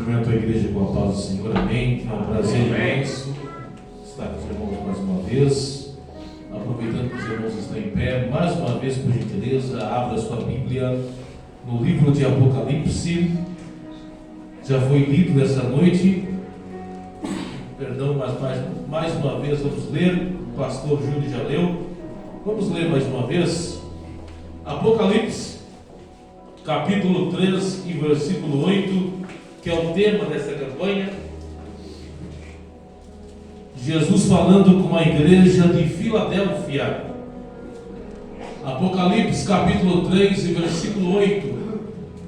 Cumprimento a igreja com a paz do Senhor, amém. É um prazer imenso estar com os irmãos mais uma vez. Aproveitando que os irmãos estão em pé, mais uma vez, por gentileza, abra sua Bíblia no livro de Apocalipse. Já foi lido nessa noite, perdão, mas mais uma vez vamos ler. O pastor Júlio já leu. Vamos ler mais uma vez Apocalipse, capítulo 3 e versículo 8, que é o tema dessa campanha. Jesus falando com a igreja de Filadélfia. Apocalipse capítulo 3 e versículo 8,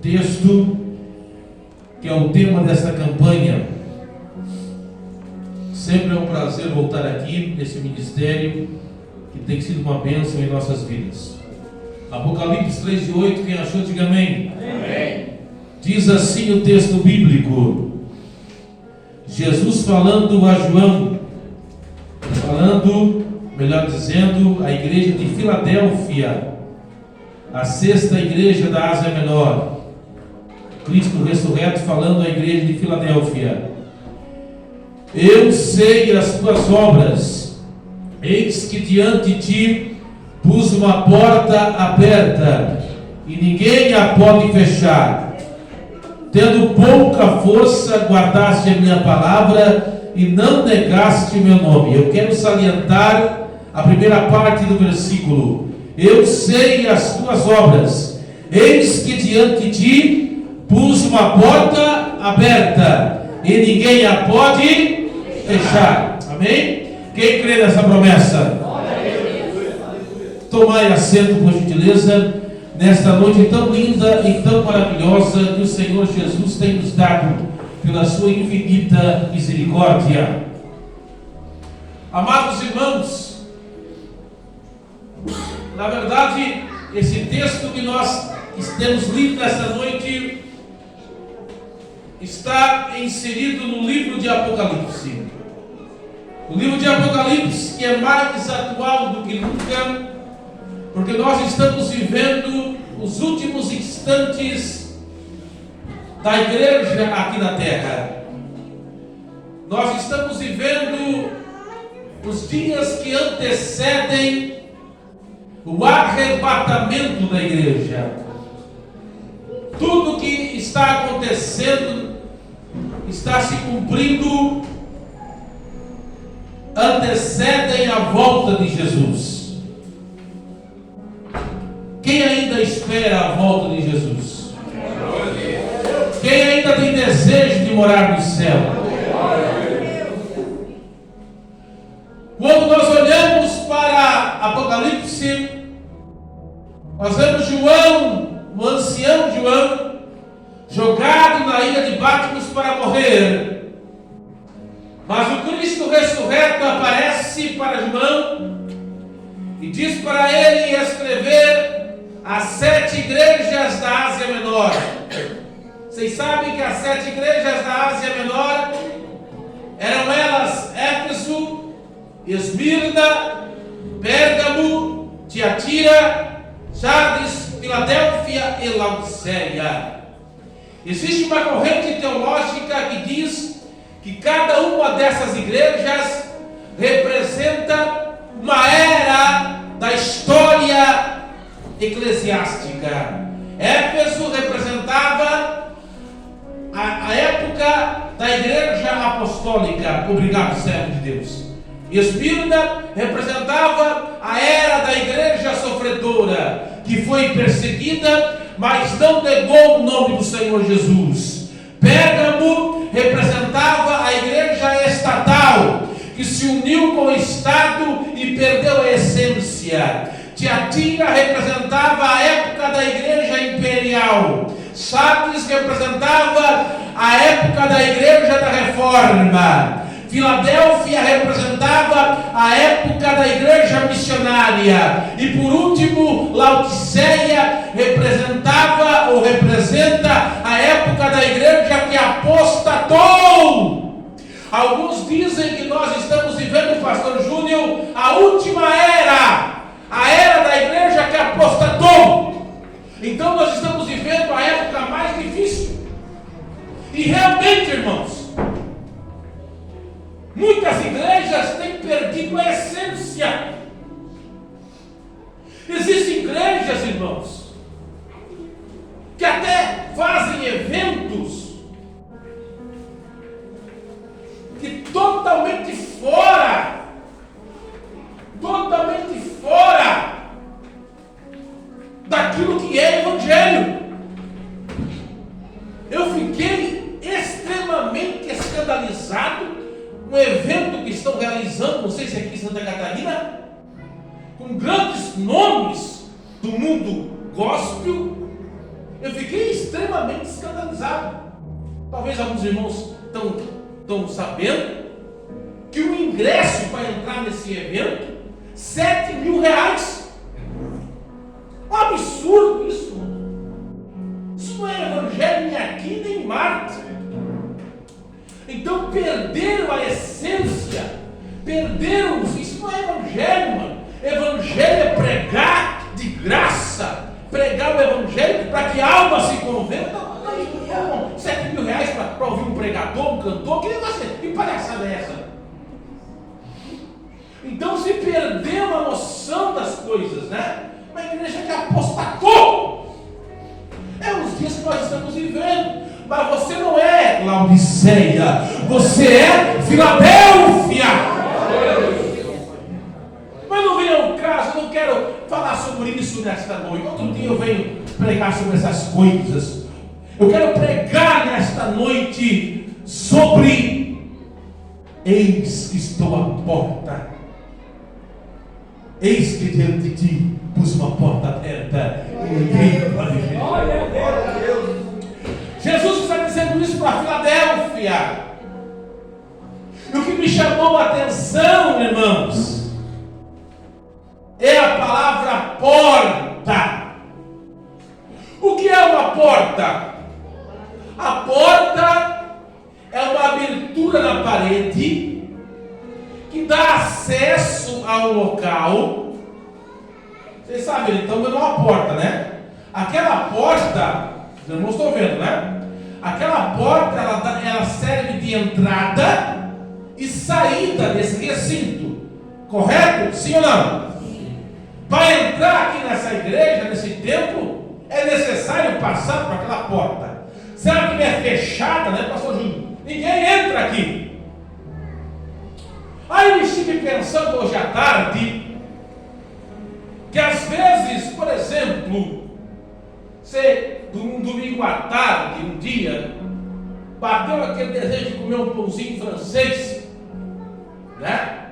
texto que é o tema desta campanha. Sempre é um prazer voltar aqui nesse ministério que tem sido uma bênção em nossas vidas. Apocalipse 3 e 8, quem achou, diga amém. Amém. Diz assim o texto bíblico: Jesus falando a João, melhor dizendo, a igreja de Filadélfia, a sexta igreja da Ásia Menor. Cristo ressurreto falando à igreja de Filadélfia: eu sei as tuas obras, eis que diante de ti pus uma porta aberta, e ninguém a pode fechar. Tendo pouca força, guardaste a minha palavra e não negaste o meu nome. Eu quero salientar a primeira parte do versículo. Eu sei as tuas obras, eis que diante de ti pus uma porta aberta, e ninguém a pode fechar. Amém? Quem crê nessa promessa? Tomai assento, por gentileza, nesta noite tão linda e tão maravilhosa que o Senhor Jesus tem nos dado pela sua infinita misericórdia. Amados irmãos, na verdade, esse texto que nós temos lido nesta noite está inserido no livro de Apocalipse. O livro de Apocalipse, que é mais atual do que nunca, porque nós estamos vivendo os últimos instantes da igreja aqui na terra. Nós estamos vivendo os dias que antecedem o arrebatamento da igreja. Tudo que está acontecendo está se cumprindo, antecedem a volta de Jesus. Quem ainda espera a volta de Jesus? Quem ainda tem desejo de morar no céu? Quando nós olhamos para Apocalipse, nós vemos João, o ancião João, jogado na ilha de Patmos para morrer. Mas o Cristo ressurreto aparece para João e diz para ele escrever as 7 igrejas da Ásia Menor. Vocês sabem que as 7 igrejas da Ásia Menor eram elas: Éfeso, Esmirna, Pérgamo, Tiatira, Sardes, Filadélfia e Laodiceia. Existe uma corrente teológica que diz que cada uma dessas igrejas representa uma era da história eclesiástica. Éfeso representava a época da igreja apostólica. Obrigado, servo de Deus. Esmirna representava a era da igreja sofredora, que foi perseguida, mas não negou o nome do Senhor Jesus. Pérgamo representava a igreja estatal, que se uniu com o Estado e perdeu a essência. Tiatira representava a época da igreja imperial. Sardes representava a época da igreja da reforma. Filadélfia representava a época da igreja missionária. E por último, Laodiceia representava ou representa a época da igreja que apostatou. Alguns dizem que nós estamos vivendo, pastor Júnior, a última era, a era da igreja que apostatou. Então nós estamos vivendo a época mais difícil. E realmente, irmãos, muitas igrejas têm perdido a essência. Existem igrejas, irmãos, que até fazem eventos que totalmente fora daquilo que é evangelho. Eu fiquei extremamente escandalizado com um evento que estão realizando, não sei se é aqui em Santa Catarina, com grandes nomes do mundo gospel. Eu fiquei extremamente escandalizado. Talvez alguns irmãos estão sabendo que o ingresso para entrar nesse evento, R$7.000. Um absurdo isso. Isso não é evangelho nem aqui nem em Marte. Então perderam a essência. Isso não é evangelho, mano. Evangelho é pregar de graça. Pregar o evangelho para que a alma se converta. Não, R$7.000 para ouvir um pregador, um cantor. Que negócio é? Que palhaçada é essa? Então se perdeu a noção das coisas, né? Uma igreja que apostatou. É os dias que nós estamos vivendo. Mas você não é Laodiceia, você é Filadélfia. Mas não vem ao caso, eu não quero falar sobre isso nesta noite. Outro dia eu venho pregar sobre essas coisas. Eu quero pregar nesta noite sobre: eis que estou à porta, eis que diante de ti pus uma porta aberta e ninguém pode ver. Jesus está dizendo isso para Filadélfia. E o que me chamou a atenção, irmãos, é a palavra porta. O que é uma porta? A porta é uma abertura na parede que dá acesso ao local. Vocês sabem, eles estão vendo uma porta, né? Aquela porta, os irmãos estão vendo, né? Aquela porta, ela serve de entrada e saída desse recinto. Correto? Sim ou não? Sim. Para entrar aqui nessa igreja, nesse templo, é necessário passar por aquela porta. Se ela estiver fechada, né, pastor Júlio? Ninguém entra aqui. Aí eu estive pensando hoje à tarde que às vezes, por exemplo, você, um domingo à tarde, um dia, bateu aquele desejo de comer um pãozinho francês, né?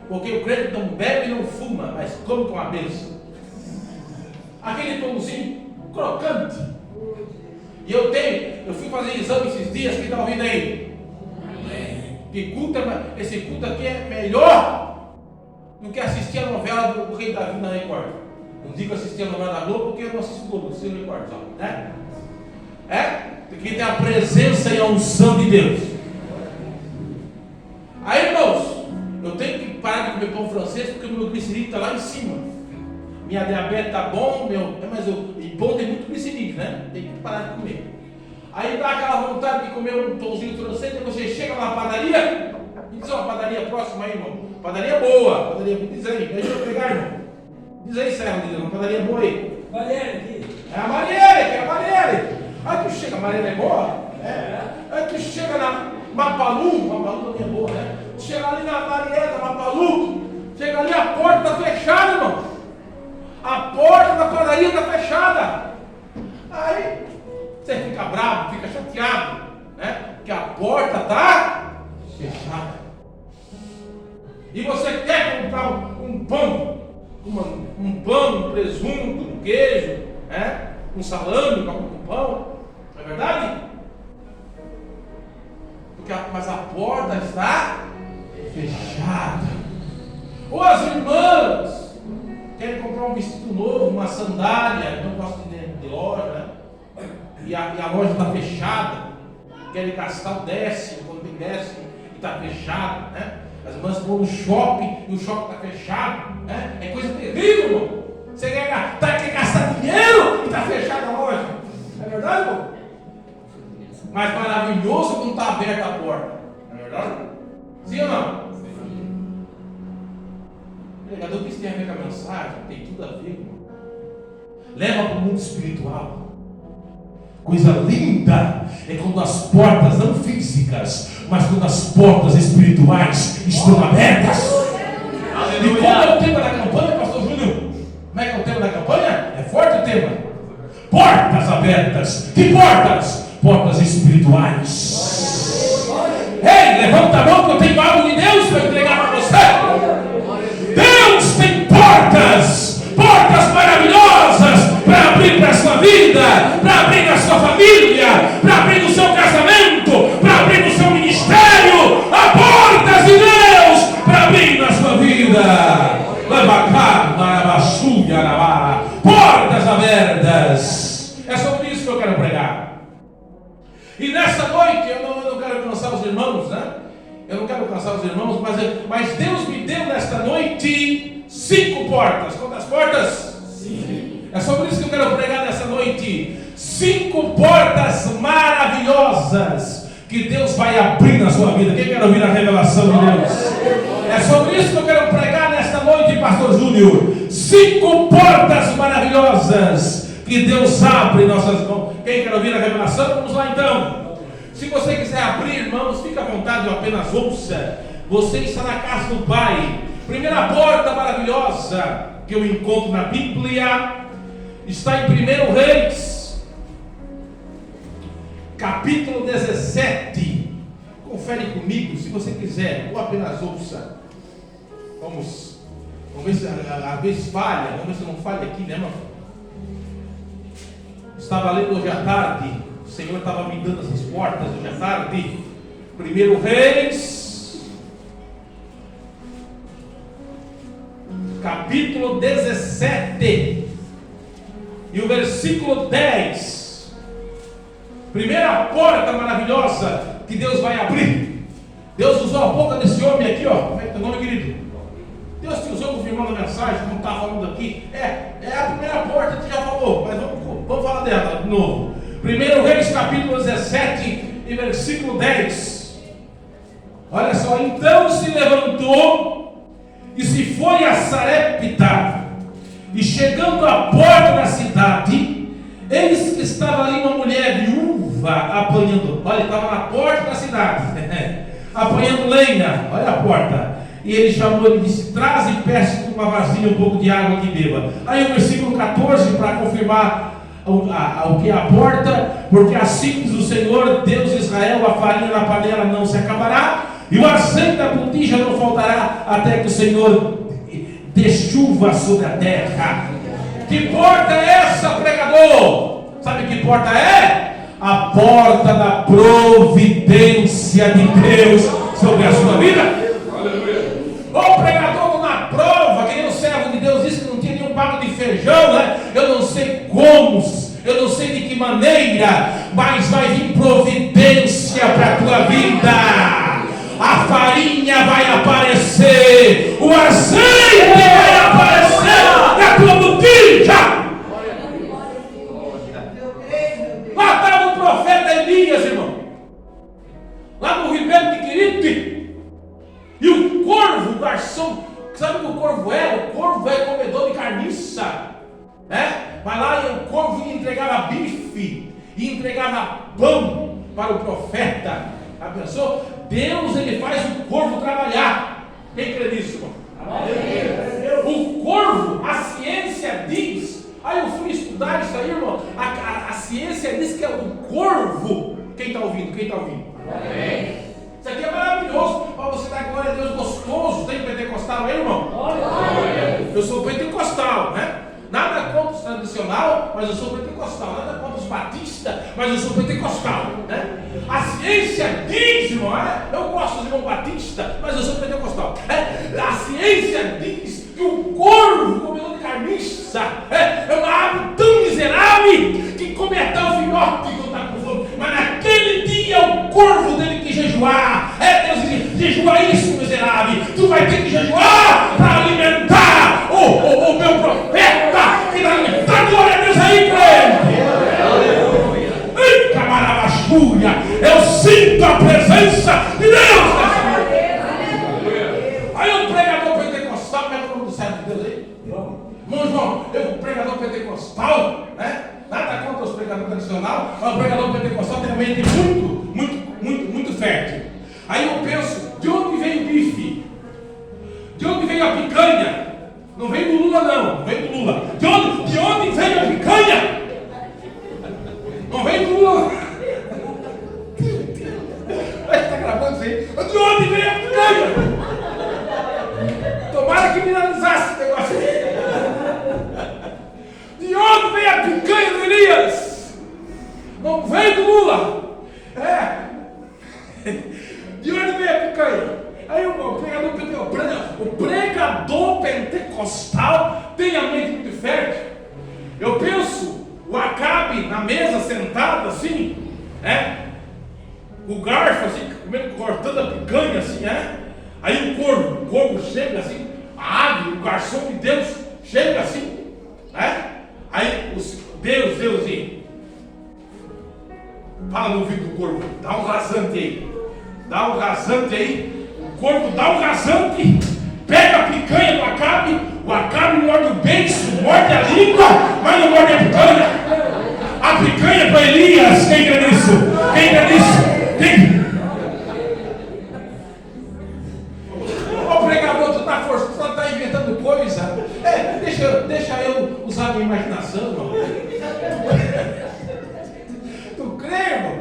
Porque o crente não bebe e não fuma, mas come com a bênção. Aquele pãozinho crocante. E eu fui fazer exame esses dias. Quem está ouvindo aí? Que culto, esse culto aqui é melhor do que assistir a novela do Rei Davi na Record. Não digo assistir a novela da Globo porque eu não assisto Globo, assisto Record só, né? Porque tem a presença e a unção de Deus. Aí, irmãos, eu tenho que parar de comer pão francês porque o meu glicerídeo está lá em cima. Minha diabetes está bom, e pão tem muito glicerídeo, né? Tem que parar de comer. Aí dá aquela vontade de comer um pãozinho francês, e você chega na padaria, me diz uma padaria próxima aí, irmão. Padaria boa, padaria boa, diz aí, deixa eu pegar, irmão. Diz aí, Sérgio, uma padaria boa aí. Marielle aqui. É a Marielle, que é a Marielle. Aí tu chega, a Marielle é boa? Aí tu chega na Mapalu não é boa, né? Chega ali na Marielle, na Mapalu, chega ali, a porta está fechada, irmão. A porta da padaria está fechada. Aí você fica bravo, fica chateado, né? Que a porta está fechada. E você quer comprar um pão, um pão, um presunto, um queijo, né? Um salame, um pão. Não é verdade? Mas a porta está fechada. Ou as irmãs querem comprar um vestido novo, uma sandália, não gosto de loja, né? E a loja está fechada, querem gastar o décimo, quando tem décimo, e está fechado, né? As irmãs vão no shopping e o shopping está fechado, né? É coisa terrível, irmão. Você quer gastar dinheiro e está fechada a loja. É verdade, irmão? Mas maravilhoso quando está aberta a porta. Não é verdade? Sim ou não? Sim. Pregador, o que isso tem a ver com a mensagem? Tem tudo a ver, irmão. Leva para o mundo espiritual. Coisa linda é quando as portas, não físicas, mas quando as portas espirituais estão abertas. E como é o tema da campanha, pastor Júnior? Como é que é o tema da campanha? É forte o tema. Portas abertas. Que portas? Portas espirituais. Ei, levanta a mão que eu tenho algo de Deus para entregar para você. Deus tem portas. Portas maravilhosas para abrir para a sua vida, para abrir na sua família, para abrir no seu casamento, para abrir no seu ministério. Há portas de Deus para abrir na sua vida. Portas abertas. É sobre isso que eu quero pregar. E nessa noite eu não quero cansar os irmãos, né? Eu não quero cansar os irmãos, mas Deus me deu nesta noite 5 portas. Quantas portas? 5. É sobre isso que eu quero pregar nessa noite. 5 portas maravilhosas que Deus vai abrir na sua vida. Quem quer ouvir a revelação de Deus? É sobre isso que eu quero pregar nesta noite, pastor Júnior. 5 portas maravilhosas que Deus abre em nossas mãos. Quem quer ouvir a revelação? Vamos lá então. Se você quiser abrir, irmãos, fica à vontade, eu apenas ouça. Você está na casa do Pai. Primeira porta maravilhosa que eu encontro na Bíblia está em 1 Reis, capítulo 17. Confere comigo, se você quiser, ou apenas ouça. Vamos ver se às vezes falha, vamos ver se não falha aqui, né, irmão? Estava lendo hoje à tarde, o Senhor estava me dando essas portas hoje à tarde. 1 Reis, capítulo 17, e o versículo 10. Primeira porta maravilhosa que Deus vai abrir. Deus usou a boca desse homem aqui, ó. Como é que é o nome, querido? Deus te usou confirmando a mensagem, como está falando aqui. É a primeira porta que já falou, mas vamos falar dela de novo. 1 Reis capítulo 17 e versículo 10. Olha só, então se levantou e se foi a Sarepta, e chegando à porta da cidade, eis que estava ali uma mulher viúva apanhando. Olha, estava na porta da cidade apanhando lenha. Olha a porta. E ele chamou e disse: traz e peça uma vasilha um pouco de água que beba. Aí o versículo 14, para confirmar o que é a porta: porque assim diz o Senhor Deus de Israel, a farinha na panela não se acabará, e o azeite da botija não faltará, até que o Senhor dê chuva sobre a terra. Que porta é essa, pregador? Sabe que porta é? A porta da providência de Deus sobre a sua vida. O pregador na prova, que nem o servo de Deus disse que não tinha nenhum pago de feijão, né? Eu não sei como, eu não sei de que maneira, mas vai vir providência para a tua vida. A farinha vai aparecer, o azeite vai aparecer na tua botija. Lá estava o profeta Elias, irmão, lá no Ribeiro de Quirite. E o corvo, o garçom, sabe o que o corvo é? O corvo é comedor de carniça, né? Mas lá o corvo entregava bife e entregava pão para o profeta. A pessoa, Deus, ele faz o corvo trabalhar. Quem crê nisso, irmão? O corvo, a ciência diz. Aí eu fui estudar isso aí, irmão. A ciência diz que é o corvo. Quem está ouvindo? Quem está ouvindo? Amém. Isso aqui é maravilhoso. Para você dar glória a Deus gostoso. Tem pentecostal aí, irmão? Eu sou pentecostal, né? Nada contra os tradicional, mas eu sou pentecostal. Nada contra os batistas, mas eu sou pentecostal, né? A ciência diz, irmão, eu gosto dos irmãos batistas, mas eu sou pentecostal. A ciência diz que o corvo, comedor de carniça, é uma ave tão miserável que come até o filhote quando está com fome. Mas naquele dia o corvo teve que jejuar. Deus diz: jejua isso, miserável. Tu vai ter que jejuar para alimentar o meu profeta. Que dá glória a Deus aí para ele. Ei, camarabachúria. assim. De onde veio a picanha? Tomara que viralizasse esse negócio aí. De onde veio a picanha do Elias? Não veio do Lula. De onde veio a picanha? Aí o pregador pentecostal tem a mente muito fértil. Eu penso, o Acabe na mesa sentado assim, o garfo assim, cortando a picanha assim, aí o corvo chega assim, a ave, o garçom de Deus chega assim, aí Deus assim, fala no ouvido do corvo, dá um rasante aí, o corvo dá um rasante, pega a picanha do Acabe, o Acabe morde o beiço, morde a língua, mas não morde a picanha. A picanha para Elias, quem crê nisso? O pregador, tu está inventando coisa. Deixa eu usar a minha imaginação, irmão. Tu crê, irmão?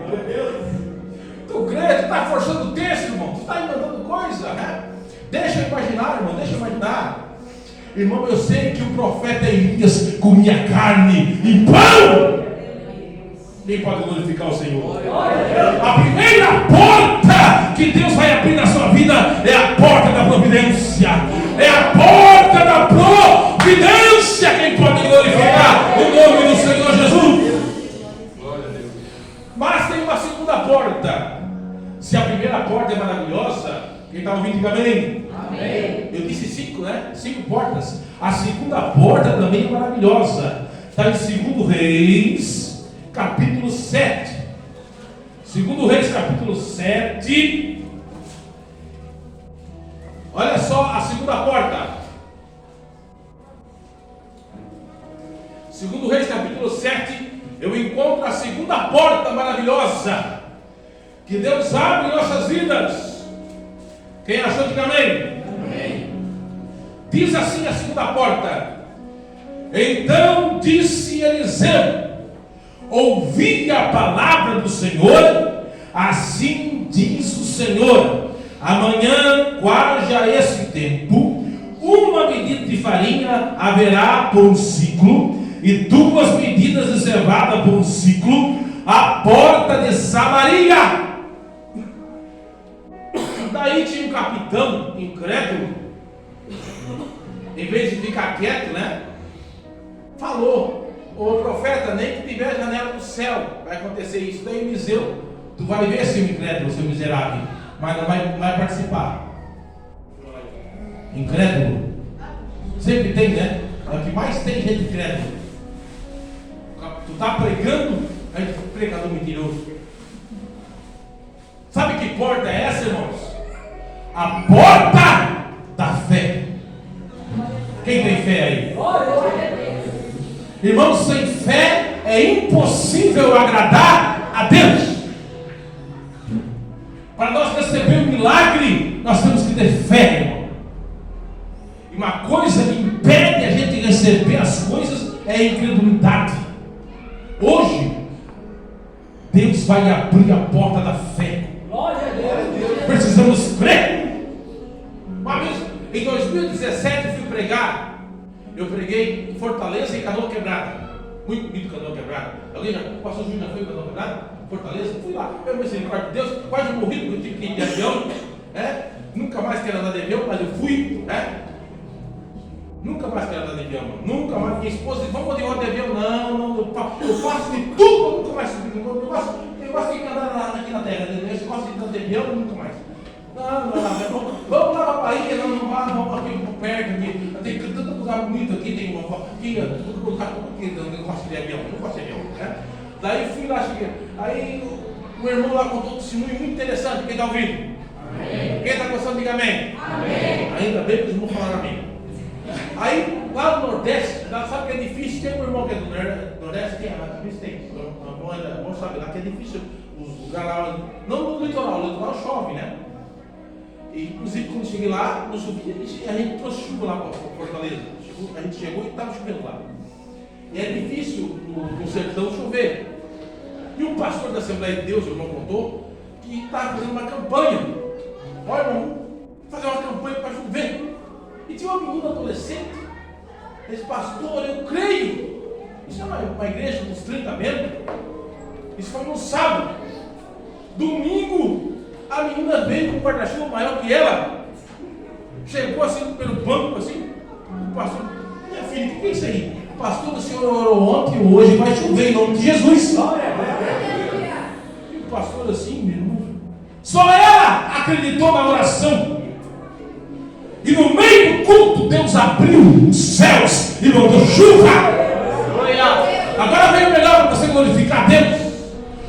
Tu crê? Tu está forçando o texto, irmão. Tu está inventando coisa, Deixa eu imaginar, irmão, Irmão, eu sei que o profeta Elias comia carne e pão. Quem pode glorificar o Senhor? A primeira porta que Deus vai abrir na sua vida é a porta da providência. É a porta da providência. Quem pode glorificar o nome do Senhor Jesus? Mas tem uma segunda porta. Se a primeira porta é maravilhosa, quem está ouvindo, diga amém. Amém. Eu disse 5, né? 5 portas. A segunda porta também é maravilhosa. Está em 2 Reis, capítulo 7. 2 Reis, capítulo 7. Olha só a segunda porta. 2 Reis, capítulo 7. Eu encontro a segunda porta maravilhosa que Deus abre em nossas vidas. Quem achou, diga amém. Amém. Diz assim a segunda porta: então disse Eliseu: ouvi a palavra do Senhor, assim diz o Senhor, amanhã, quase a esse tempo, uma medida de farinha haverá por um ciclo, e 2 medidas de cevada por um ciclo, à porta de Samaria. Daí tinha um capitão incrédulo, em vez de ficar quieto, falou: ô profeta, nem que tiver janela do céu vai acontecer isso. Daí Eliseu, tu vai ver, seu incrédulo, seu miserável, mas não vai participar. Incrédulo sempre tem, É o que mais tem, gente incrédula. Tu está pregando, aí tu pregador mentiroso. Sabe que porta é essa, irmãos? A porta da fé. Quem tem fé aí? Irmãos, sem fé é impossível agradar a Deus. Para nós receber um milagre, nós temos que ter fé, irmão. E uma coisa que impede a gente de receber as coisas é a incredulidade. Hoje, Deus vai abrir a porta da fé. Precisamos crer. Uma vez, em 2017, fui pregar. Eu preguei em Fortaleza e Canoa Quebrada. Muito bonito Canoa Quebrada. Alguém o pastor Júnior já foi em Canoa Quebrada? Fortaleza? Fui lá. Eu misericórdia de Deus, quase morri porque eu tive que ir de avião. Nunca mais quero andar de avião, mas eu fui. Nunca mais quero andar de avião. Nunca mais. Minha esposa disse: vamos de avião. Não, eu faço de tudo para nunca mais subir. Eu gosto de andar aqui na terra. Eu gosto de andar de avião, nunca mais. Não, vamos lá para a Bahia, vamos aqui por perto. Tem tanto lugar bonito aqui, tem uma aqui, todo lugar aqui, eu gosto de avião, não gosto de avião. Daí fui lá, cheguei. Aí o irmão lá contou um testemunho muito interessante. Quem está ouvindo? Amém. Quem está gostando, diga amém. Amém. Ainda bem que os irmãos falaram amém. Aí lá no Nordeste, sabe que é difícil, tem um irmão que é do Nordeste, tem, vamos saber lá que é difícil, os lugares lá, não no litoral, o litoral chove, E, inclusive quando cheguei lá, não chovia, a gente trouxe chuva lá para Fortaleza, a gente chegou e estava chovendo lá. E é difícil no sertão chover. E um pastor da Assembleia de Deus, o irmão contou, que estava fazendo uma campanha, Olha, vamos fazer uma campanha para chover. E tinha uma menina adolescente. Ele disse, pastor, eu creio. Isso é uma igreja dos 30 membros. Isso foi no sábado. Domingo, a menina veio com um guarda-chuva maior que ela. Chegou assim pelo banco, assim. O pastor, minha filha, o que é isso aí? Pastor, o senhor orou ontem e hoje vai chover em nome de Jesus. E o pastor assim, meu irmão. Só ela acreditou na oração. E no meio do culto, Deus abriu os céus e mandou chuva. Agora vem o melhor para você glorificar a Deus.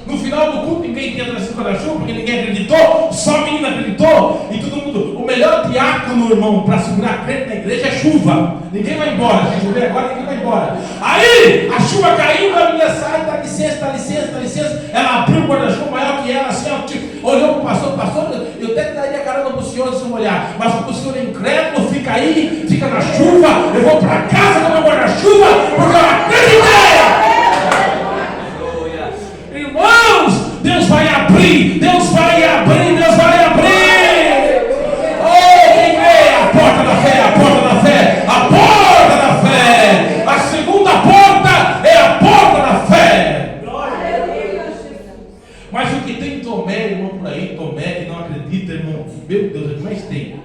No final do culto, ninguém tinha trazido da chuva, porque ninguém acreditou, só a menina acreditou. E todo mundo, o melhor diácono, irmão, para segurar a crente na igreja é chuva. Ninguém vai embora. Se chover agora, ninguém vai embora. Aí, a chuva caindo, a menina sai, dá licença, dá licença, dá licença. Ela abriu o guarda-chuva maior que ela, assim, ó, tipo, olhou para o pastor, eu até daria caramba para o senhor se eu olhar, mas como o senhor é incrédulo, fica aí, fica na chuva, eu vou para casa com o meu guarda-chuva, porque eu acreditei. Irmãos, Deus vai abrir, Deus vai abrir, Deus vai abrir. Oh, quem crê? A porta da fé, a porta da fé, a porta da fé. A segunda porta é a porta da fé. Mas o que tem Tomé, irmão, por aí, Tomé que não acredita, irmão, meu Deus, o que mais tem?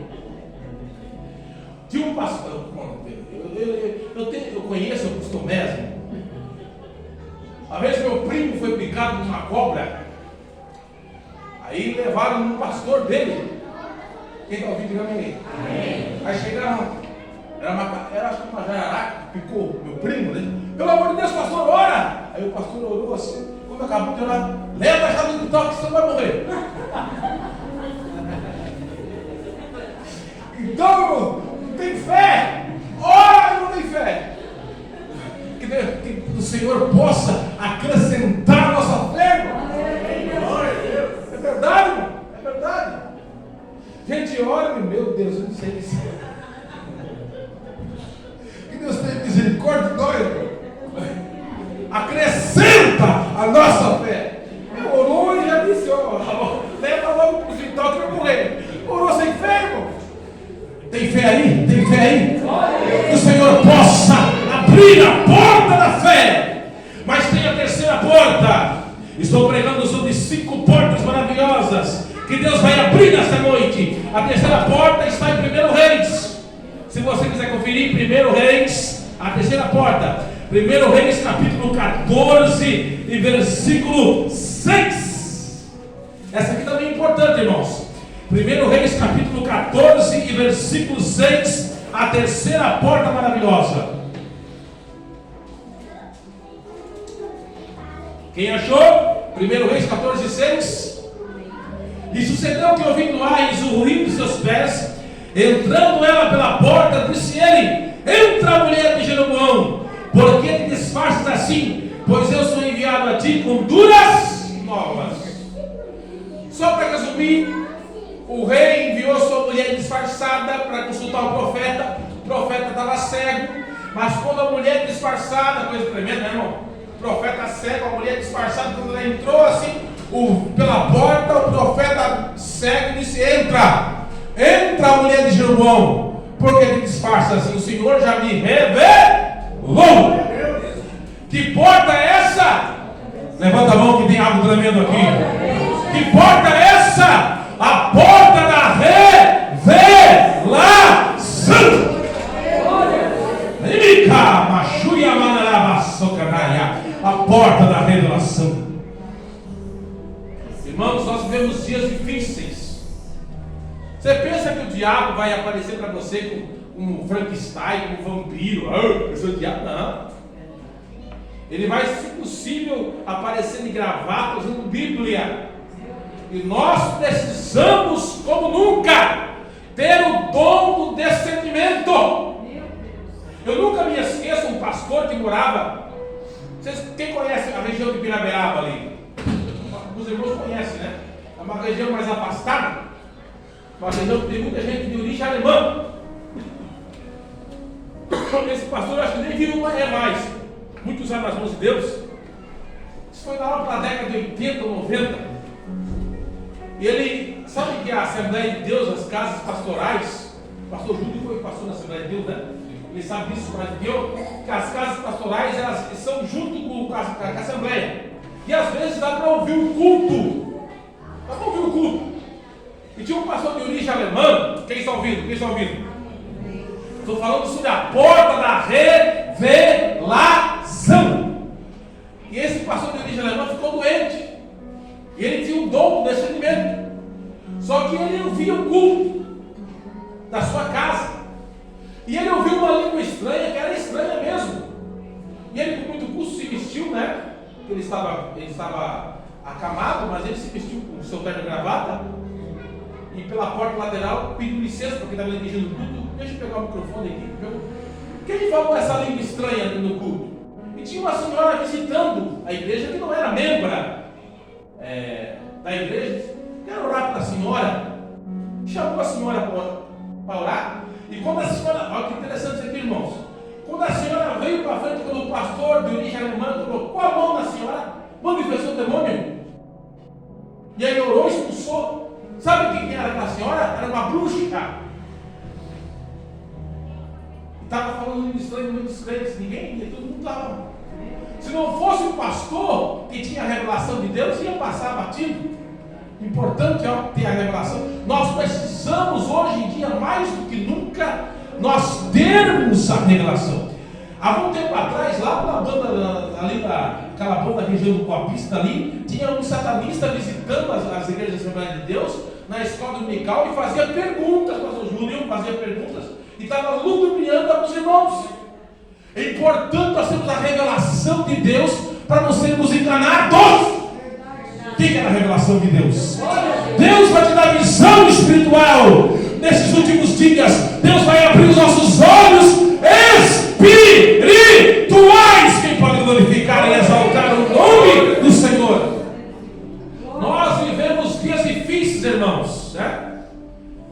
Tinha um pastor, eu conheço os Tomés, irmão. Uma vez meu primo foi picado por uma cobra. Aí levaram um pastor dele. Quem está ouvindo, diga amém. Aí chegaram, era acho que uma jararaca que picou meu primo, né? Pelo amor de Deus, pastor, ora! Aí o pastor orou assim, quando acabou de orar, leva a chave do toque, senão vai morrer. Então, tem fé, ora, não tem fé. Que o Senhor possa acrescentar a nossa fé, irmão. É verdade, irmão. É verdade. Gente, ora, meu Deus, eu não sei se. Que Deus tenha misericórdia de nós, irmão. Acrescenta a nossa fé. Orou e já disse, ó, leva logo para o hospital que vai morrer. Orou sem fé, irmão. Tem fé aí? Tem fé aí? Que o Senhor possa abrir a porta da fé. Mas tem a terceira porta. Estou pregando sobre 5 portas maravilhosas que Deus vai abrir nesta noite. A terceira porta está em 1 Reis. Se você quiser conferir 1 Reis, a terceira porta, 1 Reis capítulo 14 e versículo 6. Essa aqui também é importante, irmãos. 1 Reis capítulo 14 e versículo 6, a terceira porta maravilhosa. Quem achou? 1 Reis 14, 6. E sucedeu que, ouvindo Aías o ruído de seus pés, entrando ela pela porta, disse ele: entra, a mulher de Jeroboão, por que te disfarças assim? Pois eu sou enviado a ti com duras novas. Só para resumir, o rei enviou sua mulher disfarçada para consultar o profeta. O profeta estava cego, mas quando a mulher disfarçada, coisa tremenda, né, irmão? O profeta cego, a mulher disfarçada, quando ela entrou assim, pela porta, o profeta cego disse: entra, entra, a mulher de Jeroboão, porque te disfarça assim? O Senhor já me revelou. Que porta é essa? Levanta a mão que tem algo tremendo aqui. Que porta é essa? A porta da revelação. A porta da revelação. Irmãos, nós vivemos dias difíceis. Você pensa que o diabo vai aparecer para você com um Frankenstein, com um vampiro? Eu sou o diabo? Não. Ele vai, se possível, aparecer de gravata usando Bíblia. E nós precisamos, como nunca, ter o dom do discernimento. Eu nunca me esqueço um pastor que morava. Quem conhece a região de Piraberaba ali? Os irmãos conhecem, né? É uma região mais afastada. Uma região que tem muita gente de origem alemã. Esse pastor, eu acho que nem viu mais. Muitos anos nas mãos de Deus. Isso foi na hora da década de 80 ou 90. E ele sabe que a Assembleia de Deus, as casas pastorais, o pastor Júlio foi pastor na Assembleia de Deus, né? Ele sabe disso mais do que eu, que as casas pastorais, elas são junto com a Assembleia. E às vezes dá para ouvir o culto. Dá para ouvir o culto. E tinha um pastor de origem alemã, quem está ouvindo? Quem está ouvindo? Estou falando sobre a porta da revelação. E esse pastor de origem alemã ficou doente. E ele tinha o dom do discernimento. Só que ele não via o culto da sua casa. E ele ouviu uma língua estranha, que era estranha mesmo. E ele com muito custo se vestiu, né? Ele estava acamado, mas ele se vestiu com o seu terno e gravata. E pela porta lateral pediu licença, porque estava dirigindo o culto. Deixa eu pegar o microfone aqui. Quem falou essa língua estranha no culto? E tinha uma senhora visitando a igreja que não era membra da igreja. Quero orar para a senhora. Chamou a senhora para orar. E quando a senhora, olha que interessante isso aqui, irmãos. Quando a senhora veio para frente, quando o pastor de origem alemã colocou a mão na senhora, manifestou o demônio. E aí orou e expulsou. Sabe quem era aquela senhora? Era uma bruxa. Estava falando estranho, muitos crentes, todo mundo estava. Se não fosse o pastor que tinha a revelação de Deus, ia passar batido. Importante é ter a revelação. Nós precisamos hoje em dia, mais do que nunca, nós termos a revelação. Há um tempo atrás, lá na banda, ali naquela banda da região do Coapista ali, tinha um satanista visitando as igrejas da Assembleia de Deus, na escola dominical, e fazia perguntas, o pastor Júnior fazia perguntas, e estava ludibriando os irmãos. É importante nós termos a revelação de Deus, para não sermos enganados. Fica na revelação de Deus. Deus vai te dar visão espiritual. Nesses últimos dias, Deus vai abrir os nossos olhos espirituais. Quem pode glorificar e exaltar o nome do Senhor? Nós vivemos dias difíceis, irmãos, né?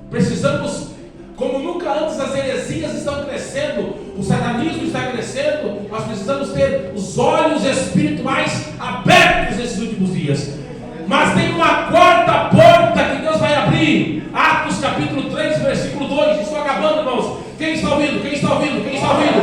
Precisamos, como nunca antes, as heresias estão crescendo, o satanismo está crescendo. Nós precisamos ter os olhos espirituais abertos nesses últimos dias. Mas tem uma quarta porta que Deus vai abrir. Atos capítulo 3, versículo 2. Estou acabando, irmãos. Quem está ouvindo? Quem está ouvindo? Quem está ouvindo?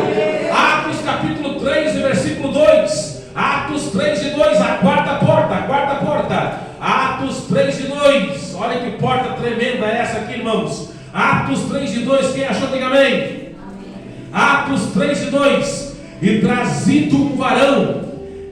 Atos capítulo 3, versículo 2. Atos 3 e 2. A quarta porta. A quarta porta. Atos 3 e 2. Olha que porta tremenda é essa aqui, irmãos. Atos 3 e 2. Quem achou, diga amém. Atos 3 e 2. E trazido um varão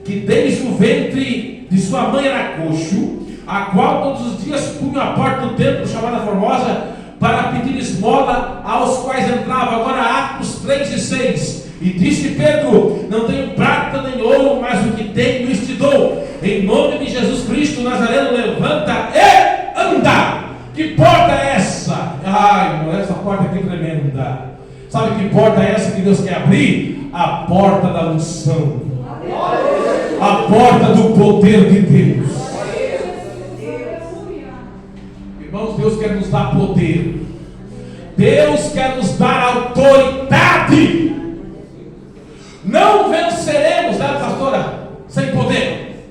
que desde o ventre de sua mãe era coxo, a qual todos os dias punha a porta do templo chamada Formosa, para pedir esmola aos quais entrava. Agora Atos 3 e 6. E disse Pedro: não tenho prata nem ouro, mas o que tenho isto te dou. Em nome de Jesus Cristo Nazareno, levanta e anda. Que porta é essa? Ai, irmão, essa porta aqui é tremenda. Sabe que porta é essa que Deus quer abrir? A porta da unção. A porta do poder de Deus. Irmãos, Deus quer nos dar poder. Deus quer nos dar autoridade. Não venceremos, né, pastora? Sem poder.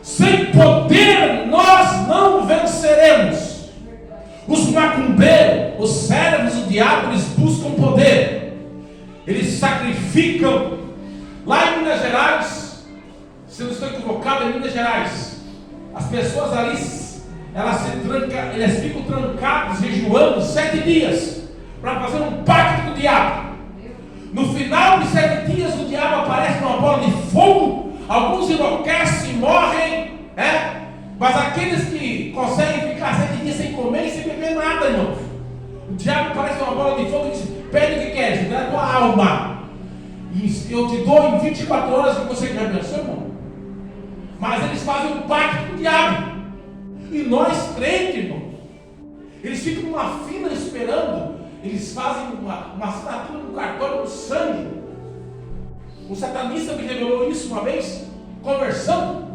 Sem poder nós não venceremos. Os macumbeiros, os servos do diabo, eles buscam poder. Eles sacrificam. Lá em Minas Gerais, se eu não estou equivocado, em Minas Gerais, as pessoas ali, eles ficam trancados, jejuando 7 dias, para fazer um pacto com o diabo. No final de 7 dias, o diabo aparece numa bola de fogo, alguns enlouquecem e morrem, mas aqueles que conseguem ficar 7 dias sem comer e sem beber nada, irmão, o diabo aparece numa bola de fogo e diz: pede o que queres, me dá a tua alma. E eu te dou em 24 horas que você já pensou, irmão. Mas eles fazem um pacto com o diabo. E nós, crentes, irmão, eles ficam numa fila esperando. Eles fazem uma assinatura no cartório com sangue. O satanista me revelou isso uma vez, conversando.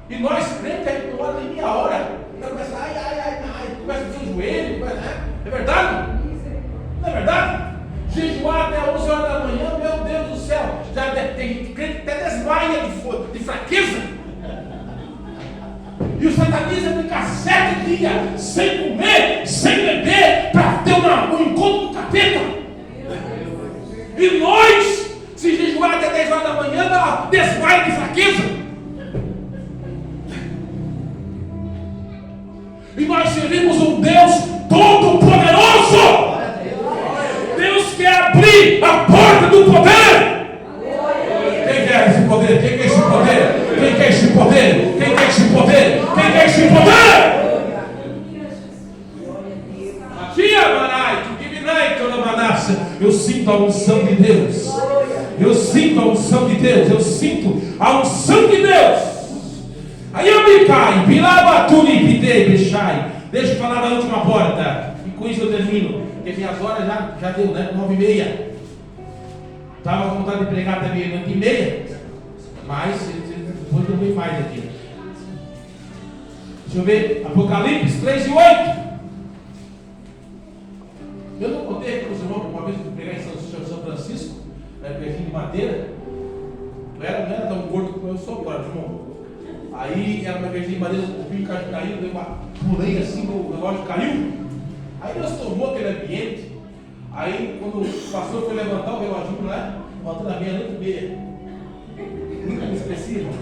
E nós, crentes, aí não hora nem meia hora. Começa, começa a fazer o joelho, é verdade? Não é verdade? Jejuar até 11 horas da manhã, meu Deus do céu, já tem crente que até desmaia de fraqueza. E o satanista dia, sem comer, sem beber, para ter um encontro com o capeta. E nós, se jejuar até 10 horas da manhã, desmaia de fraqueza. E nós servimos um Deus todo-poderoso. Deus quer abrir a porta do poder. Quem quer esse poder? Quem quer esse poder? Quem quer esse poder? Quem quer esse poder? Quem quer esse poder? Eu sinto a unção de Deus. Eu sinto a unção de Deus. Eu sinto a unção de Deus. Aí eu me caio. Deixa eu falar da última porta. E com isso eu termino. Porque minhas horas já deu, né? 9h30. Estava com vontade de pregar até 12h30. Mas depois eu vejo mais aqui. Deixa eu ver. Apocalipse 3:8. Eu não contei aqui para os irmãos, uma vez que eu preguei em São Francisco, de madeira. Não era tão gordo como eu sou agora, irmão. Aí era uma igrejinha de madeira, o pinho caiu, pulei assim, o relógio caiu. Aí Deus tomou aquele ambiente. Aí quando o pastor foi levantar o relógio, né? Levantou na 00:30. Nunca me esqueci, irmão.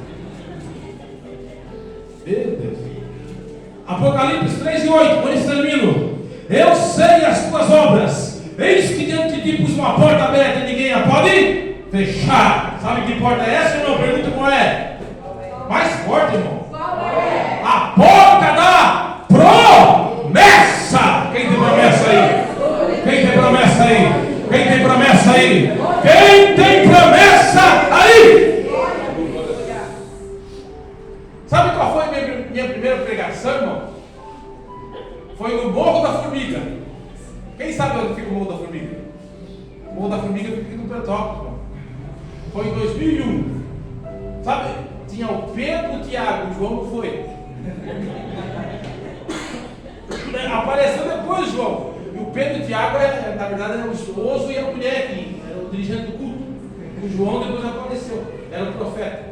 Meu Deus. Apocalipse 3:8, por isso termino. Eu sei as tuas obras. Eis que diante de ti pus uma porta aberta e ninguém a pode fechar. Sabe que porta é essa, irmão? Pergunta qual é. Mais forte, irmão. A porta da promessa. Quem tem promessa aí? Quem tem promessa aí? Quem tem promessa aí? Quem tem promessa aí? Sabe qual foi minha primeira pregação, irmão? Foi no Morro da Formiga. Quem sabe onde fica o Morro da Formiga? O Morro da Formiga fica aqui no Petrópolis. Foi em 2001. Sabe? Tinha o Pedro, o Tiago, o João não foi. Apareceu depois o João. E o Pedro e o Tiago, na verdade, era o esposo e a mulher que era o dirigente do culto. O João depois apareceu. Era o profeta.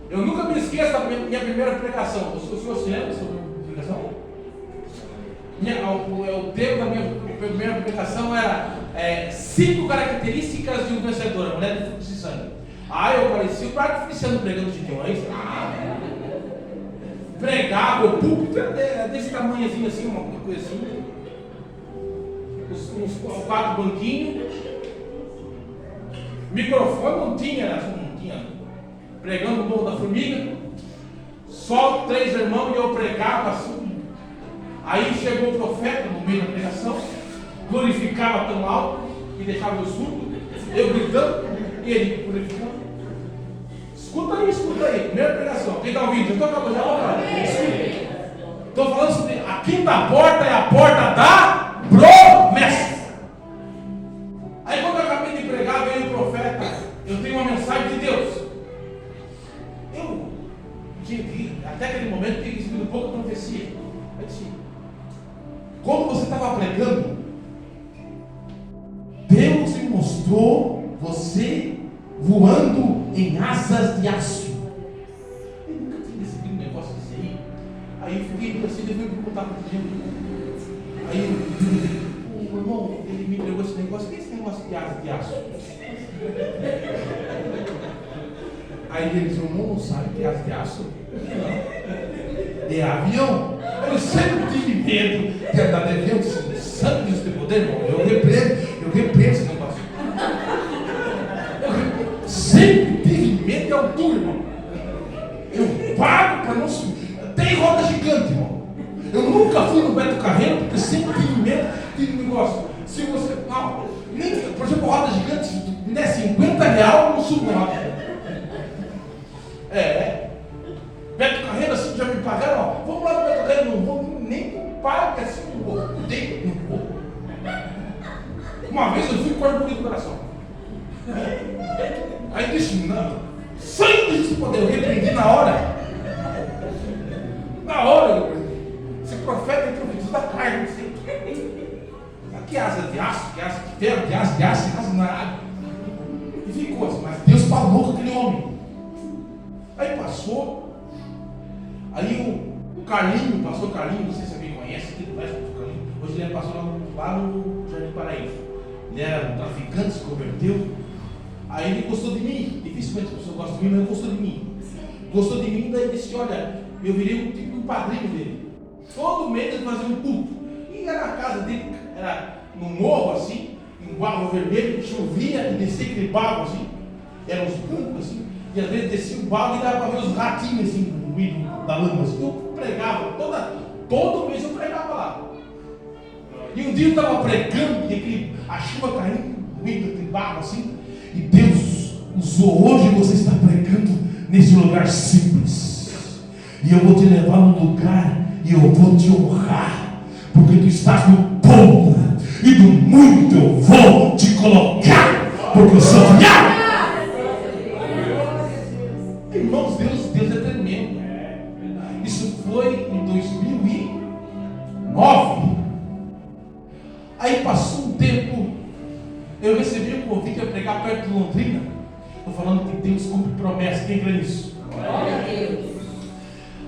Eu nunca me esqueço da minha primeira pregação. O senhor se lembra sobre a pregação? O tema da minha primeira pregação era 5 características de um vencedor, a mulher de fruto de sangue. Eu parecia o Marco Feliciano pregando de Deus. Pregava, o púlpito era desse tamanhozinho assim, uma coisa assim. Os 4 banquinhos. Microfone não tinha. Pregando no Morro da Formiga. Só 3 irmãos e eu pregava assim. Aí chegou o profeta no meio da pregação, glorificava tão alto que deixava eu surdo, eu gritando e ele glorificando. Escuta aí, primeira pregação. Quem está ouvindo? Eu estou acabando já. Estou falando sobre a quinta porta, é a porta da promessa. Aí quando eu acabei de pregar, veio o profeta. Eu tenho uma mensagem de Deus. Eu até aquele momento tinha recebido um pouco de profecia. Eu disse: quando você estava pregando, Deus me mostrou você voando em asas de aço. Eu nunca tinha recebido um negócio desse aí. Aí eu fiquei assim, depois eu perguntar para o gente. Aí o irmão, ele me entregou esse negócio. O que é esse negócio de asas de aço? Aí ele disse: o irmão não sabe que é asa de aço? É avião. Eu sempre tive medo de andar de avião. Sabe disso tem poder, irmão? Eu repreendo esse negócio. Eu sempre tive medo de altura, irmão. Eu pago para não subir. Tem roda gigante, irmão. Eu nunca fui no Beto Carreiro porque sempre tive medo de negócio. Se você. Não, nem, por exemplo, roda gigante, se me der R$50, eu não subo na roda. Beto Carreiro, assim, já me pagaram, ó. Vamos lá no Beto Carreiro, não vou nem com o pai, assim, não vou. Uma vez eu fui com o bonito do coração. Aí disse: não, sangue desse poder, eu repreendi na hora. Na hora eu repreendi. Esse profeta é profetizo da carne, assim. Que asa de aço, que asa de ferro, que asa na água. E ficou assim, mas Deus falou com aquele homem. Aí passou. Aí Carlinho, o pastor Carlinho, não sei se alguém conhece, aqui do Leste, o pastor Carlinho. Hoje ele é pastor lá no Jardim Paraíso. Ele era um traficante, se converteu. Aí ele gostou de mim. Dificilmente a pessoa gosta de mim, mas ele gostou de mim. Gostou de mim, daí ele disse: olha, eu virei um padrinho dele. Todo mês ele fazia um culto. E era a casa dele, era no morro assim, em barro vermelho, chovia e descia aquele barro assim. Eram uns brancos assim. E às vezes descia o barro e dava para ver os ratinhos assim, no meio da lama. Assim. Eu pregava, todo mês eu pregava lá. E um dia eu estava pregando e a chuva caindo, no meio daquele barro assim. E Deus usou: hoje você está pregando nesse lugar simples. E eu vou te levar num lugar e eu vou te honrar. Porque tu estás no pouco e do muito eu vou te colocar. Porque eu sou fiel. Irmãos, Deus é tremendo. Isso foi em 2009. Aí passou um tempo, eu recebi um convite a pregar perto de Londrina. Estou falando que Deus cumpre promessa. Quem crê nisso?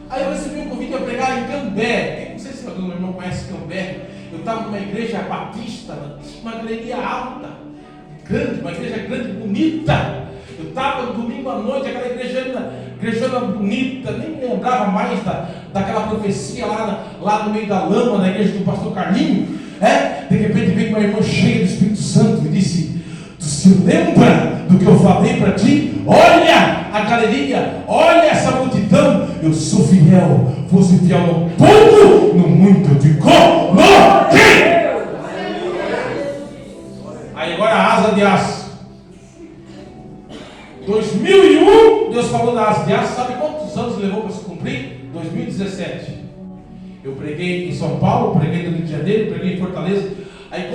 Aí eu recebi um convite a pregar em Cambé. Não sei se algum irmão conhece Cambé. Eu estava numa igreja batista, uma galeria alta, grande, uma igreja grande, bonita. Eu estava no domingo à noite, aquela igrejona bonita, nem me lembrava mais daquela profecia lá no meio da lama, na igreja do pastor Carlinho. De repente veio uma irmã cheia do Espírito Santo e disse: tu se lembra do que eu falei para ti? Olha a galeria, olha essa multidão. Eu sou fiel, fosse fiel no pouco, no muito eu te coloquei. Aí agora a asa de aço. 2001, Deus falou da asa de aço. Sabe quantos anos levou para se cumprir? 2017. Eu preguei em São Paulo, preguei no Rio de Janeiro, preguei em Fortaleza. Aí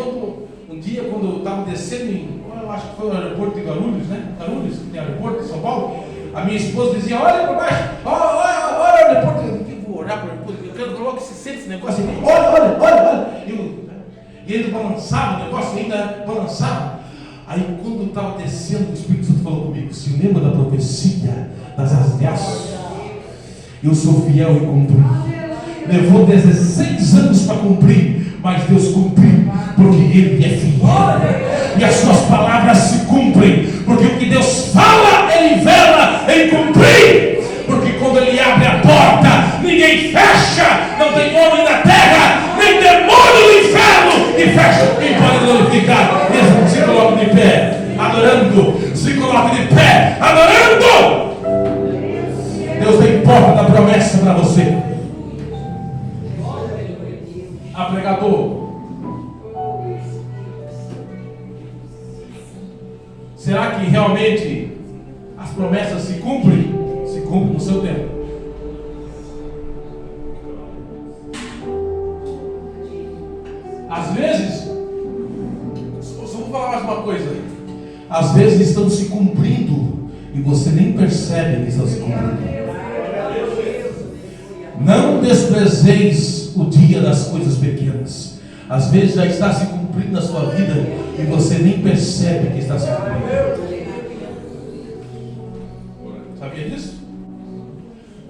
um dia, quando eu estava descendo eu acho que foi no aeroporto de Guarulhos, né? Guarulhos, que tem aeroporto em São Paulo. A minha esposa dizia: olha para baixo, olha o aeroporto. Eu vou olhar para o aeroporto, eu quero colocar que se sente esse negócio assim. Olha. E ele balançava, o negócio ainda balançava. Aí quando eu estava descendo, o Espírito Santo falou comigo: se lembra da profecia das asas de aço? Eu sou fiel e cumpri. Levou 16 anos para cumprir, mas Deus cumpriu, porque Ele é fiel. E as suas palavras se cumprem, porque o que Deus fala, Ele vela em cumprir. Porque quando Ele abre a porta, ninguém fecha. Não tem homem na terra, nem demônio do inferno que fecha. Quem pode glorificar? Mesmo se coloque de pé, adorando. Se coloque de pé, adorando. Deus tem porta da promessa para você. Pregador, será que realmente as promessas se cumprem? Se cumprem no seu tempo. Às vezes, só vou falar mais uma coisa. Às vezes estão se cumprindo e você nem percebe que estão se cumprindo. Não desprezeis o dia das coisas pequenas. Às vezes já está se cumprindo na sua vida e você nem percebe que está se cumprindo. Sabia disso?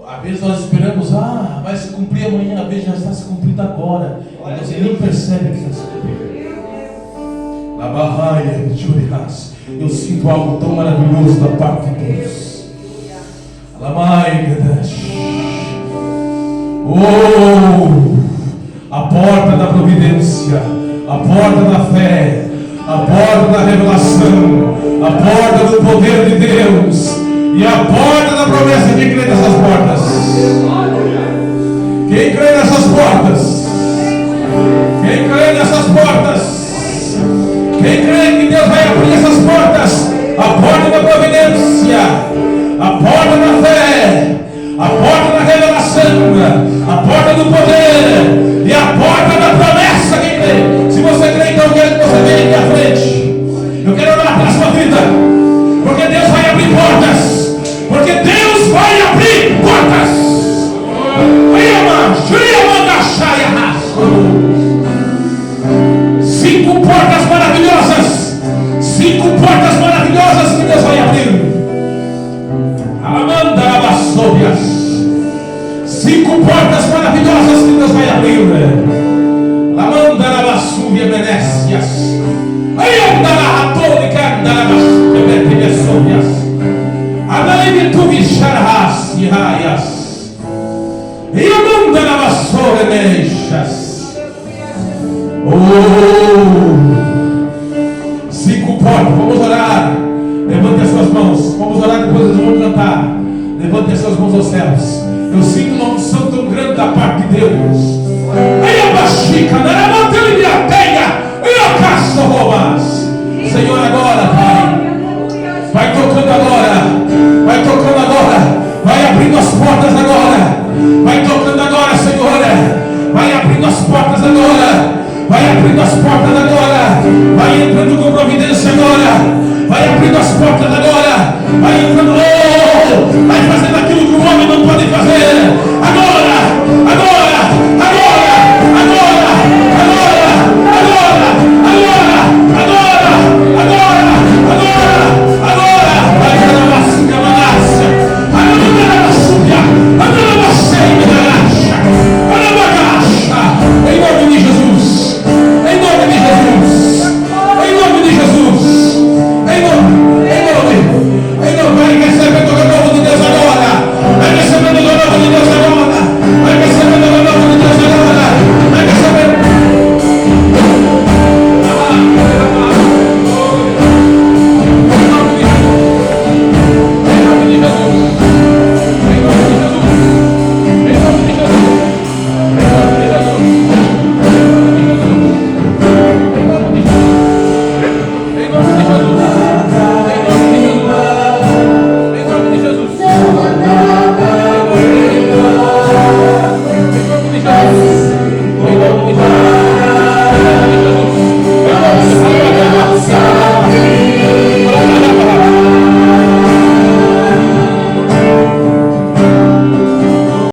Às vezes nós esperamos: vai se cumprir amanhã. Às vezes já está se cumprindo agora e você nem percebe que está se cumprindo. Na barraia de Jurias, eu sinto algo tão maravilhoso da parte de Deus. A porta da providência, a porta da fé, a porta da revelação, a porta do poder de Deus e a porta da promessa. Quem crê nessas portas? Quem crê nessas portas? Quem crê nessas portas? Quem crê que Deus vai abrir essas portas? A porta da providência, a porta da fé, a porta da revelação, a porta do poder e a porta da promessa. Quem crê? Se você crê, então eu quero que você venha aqui à frente. Eu quero orar pela sua vida, porque Deus vai abrir portas. Porque Deus vai abrir portas. Cinco portas maravilhosas. 5 portas maravilhosas que Deus vai abrir. 5 portas maravilhosas que Deus vai abrir. La manda na basúvia benécias. Aí anda na ratônica, anda na basúvia benécias. Adaí tu bicharras e raias. E anda na basúvia benécias. Oh, 5 portas, vamos orar. Levante as suas mãos, vamos orar, depois nós vamos cantar. Levante as suas mãos aos céus. Eu sinto uma unção tão grande da parte de Deus. Aí a baxica, na mão dele me atenha, e eu caço roubas. Senhor, agora, Pai, vai tocando agora, vai tocando agora, vai abrindo as portas agora, vai tocando agora, Senhor, vai abrindo as portas agora, vai abrindo as portas agora, vai entrando com providência agora, vai abrindo as portas agora, vai entrando, vai fazendo aquilo que o homem não pode fazer.